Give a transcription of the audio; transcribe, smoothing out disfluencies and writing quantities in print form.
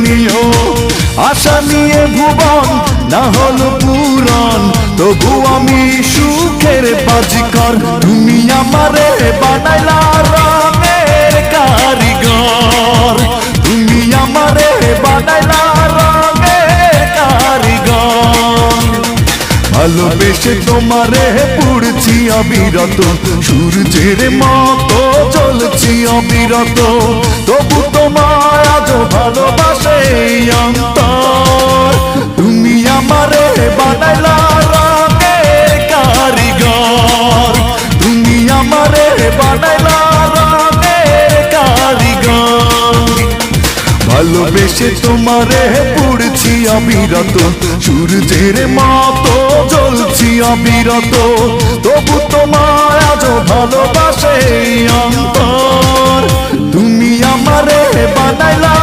নিও। আশা নিয়ে ভুবন না হলো পুরাণ, তবু আমি সুখের বাজিকর। তুমি আমারে বানাইলা রঙের কারিগর, তুমি আমারে বানাইলা রঙের কারিগর। ভালোবেসে তোমারে পুড়ছি অবিরত, সূর্যের মতো জ্বলছি অবিরত, তবু তোমায় আজ ভালোবাসে অন্তর। তুমি আমারে বানাইলা রঙের কারিগর, তুমি আমারে বানাইলা রঙের কারিগর। ভালোবেসে তোমারে পুড়ছি অবিরত, সূর্যের মতো জ্বলছি অবিরত, তবু তোমায় আজ ভালোবাসে অন্তর। তুমি আমারে বানাইলা